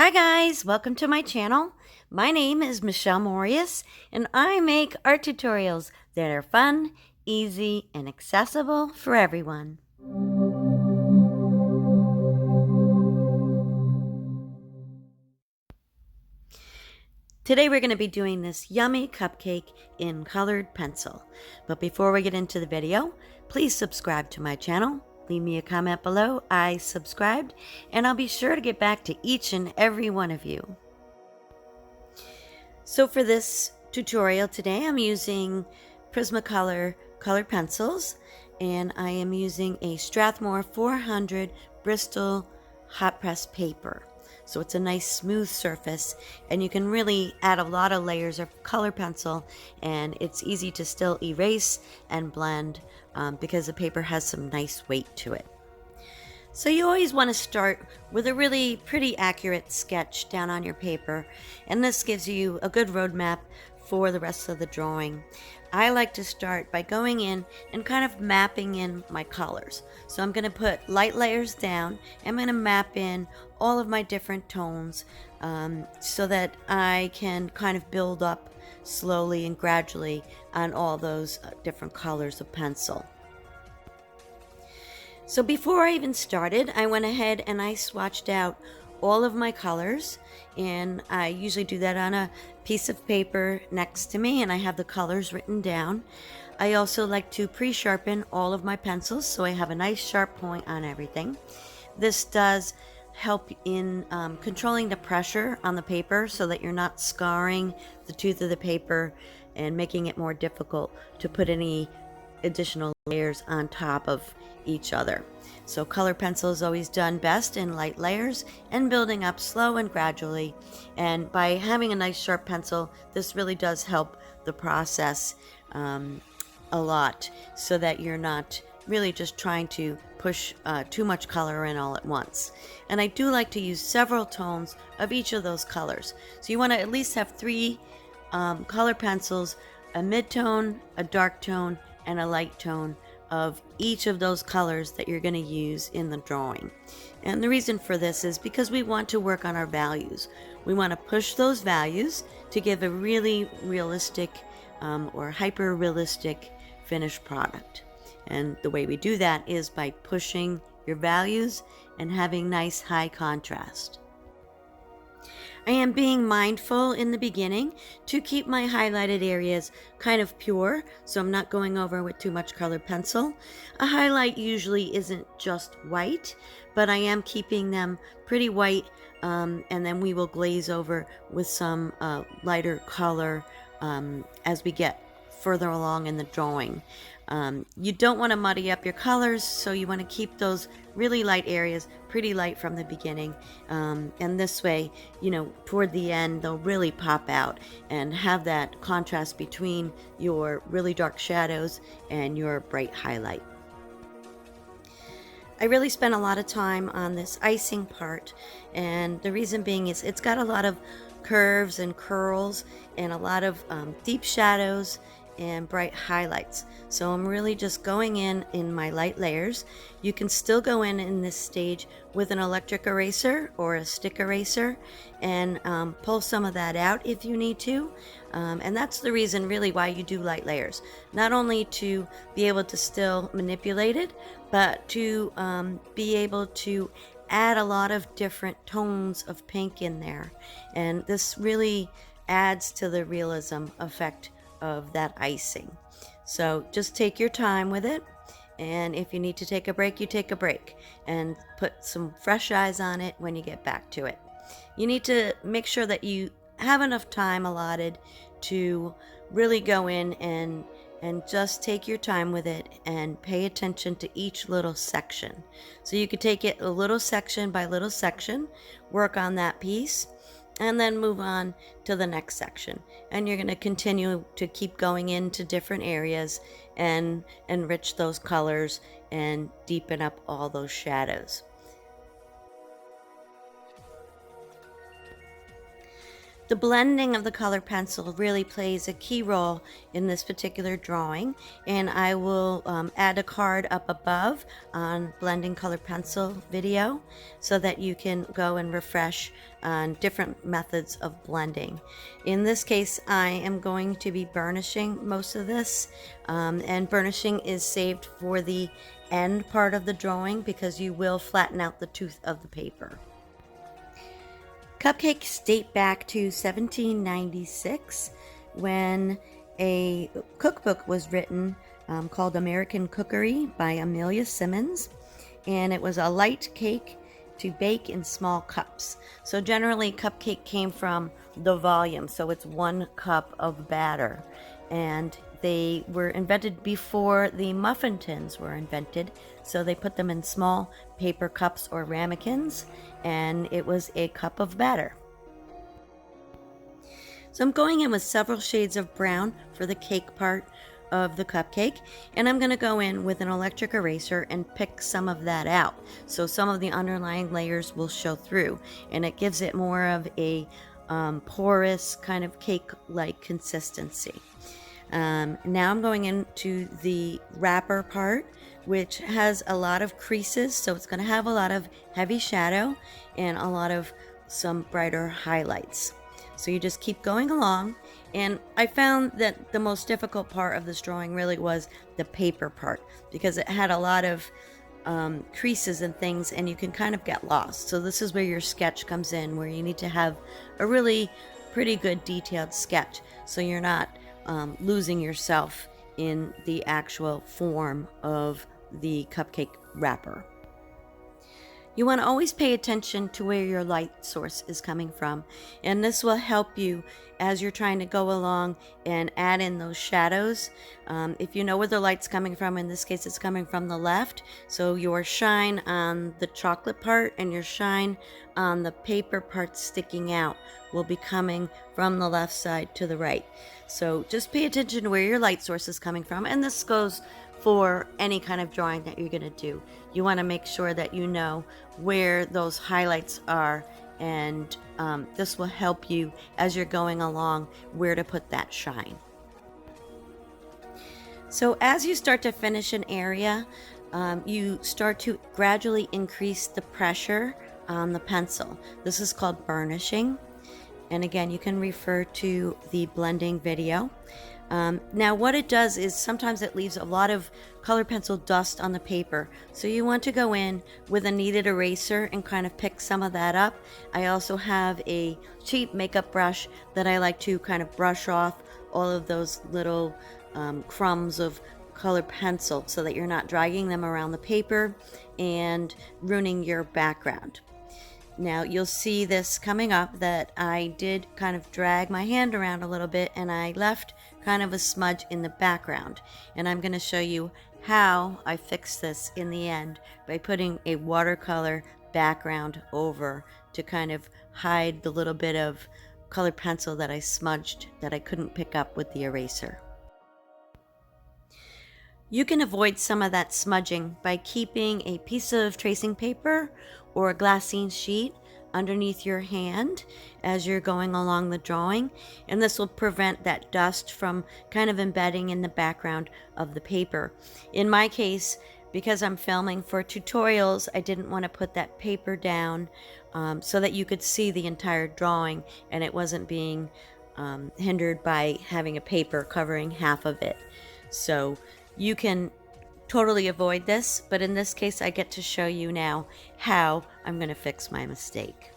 Hi guys, welcome to my channel. My name is Michelle Moreus and I make art tutorials that are fun, easy, and accessible for everyone. Today we're going to be doing this yummy cupcake in colored pencil. But before we get into the video, please subscribe to my channel. Leave me a comment below. I subscribed, and I'll be sure to get back to each and every one of you. So for this tutorial today, I'm using Prismacolor colored pencils, and I am using a Strathmore 400 Bristol hot press paper. So it's a nice smooth surface, and you can really add a lot of layers of color pencil, and it's easy to still erase and blend because the paper has some nice weight to it. So you always want to start with a really pretty accurate sketch down on your paper, and this gives you a good roadmap for the rest of the drawing. I like to start by going in and kind of mapping in my colors. So I'm going to put light layers down. I'm going to map in all of my different tones so that I can kind of build up slowly and gradually on all those different colors of pencil. So before I even started, I went ahead and I swatched out all of my colors, and I usually do that on a piece of paper next to me, and I have the colors written down. I also like to pre-sharpen all of my pencils so I have a nice sharp point on everything. This does help in controlling the pressure on the paper so that you're not scarring the tooth of the paper and making it more difficult to put any additional layers on top of each other. So color pencil is always done best in light layers and building up slow and gradually. And by having a nice sharp pencil, this really does help the process a lot, so that you're not really just trying to push too much color in all at once. And I do like to use several tones of each of those colors. So you want to at least have three color pencils, a mid-tone, a dark tone, and a light tone of each of those colors that you're going to use in the drawing. And the reason for this is because we want to work on our values. We want to push those values to give a really realistic or hyper realistic finished product. And the way we do that is by pushing your values and having nice high contrast. I am being mindful in the beginning to keep my highlighted areas kind of pure, so I'm not going over with too much colored pencil. A highlight usually isn't just white, but I am keeping them pretty white, and then we will glaze over with some lighter color as we get further along in the drawing. You don't want to muddy up your colors, so you want to keep those really light areas pretty light from the beginning, and this way, toward the end they'll really pop out and have that contrast between your really dark shadows and your bright highlight. I really spent a lot of time on this icing part, and the reason being is it's got a lot of curves and curls and a lot of deep shadows and bright highlights. So I'm really just going in my light layers. You can still go in this stage with an electric eraser or a stick eraser and pull some of that out if you need to. And that's the reason really why you do light layers. Not only to be able to still manipulate it, but to be able to add a lot of different tones of pink in there. And this really adds to the realism effect of that icing. So just take your time with it, and if you need to take a break, you take a break and put some fresh eyes on it when you get back to it. You need to make sure that you have enough time allotted to really go in and just take your time with it and pay attention to each little section. So you could take it a little section by little section, work on that piece, and then move on to the next section. And you're going to continue to keep going into different areas and enrich those colors and deepen up all those shadows. The blending of the color pencil really plays a key role in this particular drawing, and I will add a card up above on blending color pencil video so that you can go and refresh on different methods of blending. In this case, I am going to be burnishing most of this, and burnishing is saved for the end part of the drawing because you will flatten out the tooth of the paper. Cupcakes date back to 1796 when a cookbook was written called American Cookery by Amelia Simmons, and it was a light cake to bake in small cups. So generally cupcake came from the volume, so it's 1 cup of batter, and they were invented before the muffin tins were invented, so they put them in small paper cups or ramekins, and it was a cup of batter. So I'm going in with several shades of brown for the cake part of the cupcake, and I'm going to go in with an electric eraser and pick some of that out, so some of the underlying layers will show through, and it gives it more of a porous kind of cake-like consistency. Now I'm going into the wrapper part, which has a lot of creases, so it's going to have a lot of heavy shadow and a lot of some brighter highlights. So you just keep going along, and I found that the most difficult part of this drawing really was the paper part, because it had a lot of creases and things, and you can kind of get lost. So this is where your sketch comes in, where you need to have a really pretty good detailed sketch so you're not losing yourself in the actual form of the cupcake wrapper. You want to always pay attention to where your light source is coming from, and this will help you as you're trying to go along and add in those shadows. If you know where the light's coming from, in this case it's coming from the left, so your shine on the chocolate part and your shine on the paper part sticking out will be coming from the left side to the right. So just pay attention to where your light source is coming from, and this goes for any kind of drawing that you're going to do. You want to make sure that you know where those highlights are, and this will help you as you're going along where to put that shine. So as you start to finish an area, you start to gradually increase the pressure on the pencil. This is called burnishing, and again, you can refer to the blending video. Now what it does is sometimes it leaves a lot of color pencil dust on the paper, so you want to go in with a kneaded eraser and kind of pick some of that up. I also have a cheap makeup brush that I like to kind of brush off all of those little crumbs of color pencil so that you're not dragging them around the paper and ruining your background. Now you'll see this coming up that I did kind of drag my hand around a little bit, and I left kind of a smudge in the background, and I'm going to show you how I fix this in the end by putting a watercolor background over to kind of hide the little bit of colored pencil that I smudged that I couldn't pick up with the eraser. You can avoid some of that smudging by keeping a piece of tracing paper or a glassine sheet underneath your hand as you're going along the drawing, and this will prevent that dust from kind of embedding in the background of the paper. In my case, because I'm filming for tutorials, I didn't want to put that paper down so that you could see the entire drawing and it wasn't being hindered by having a paper covering half of it. So you can totally avoid this, but in this case I get to show you now how I'm going to fix my mistake.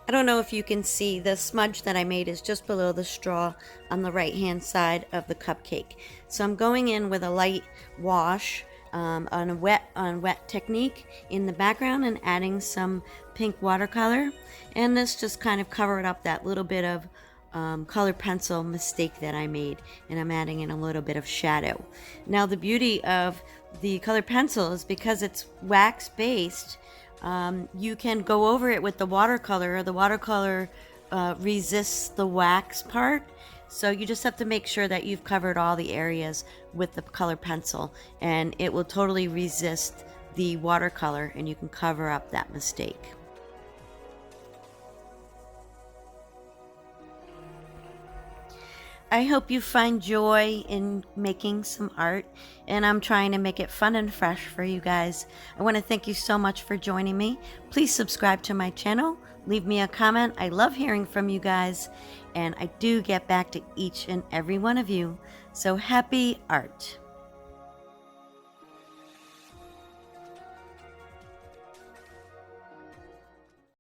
I don't know if you can see the smudge that I made is just below the straw on the right hand side of the cupcake. So I'm going in with a light wash on wet technique in the background and adding some pink watercolor, and this just kind of covered up that little bit of colored pencil mistake that I made, and I'm adding in a little bit of shadow. Now the beauty of the colored pencil is because it's wax based, you can go over it with the watercolor. The watercolor resists the wax part, so you just have to make sure that you've covered all the areas with the colored pencil, and it will totally resist the watercolor, and you can cover up that mistake. I hope you find joy in making some art, and I'm trying to make it fun and fresh for you guys. I want to thank you so much for joining me. Please subscribe to my channel, leave me a comment. I love hearing from you guys, and I do get back to each and every one of you. So happy art.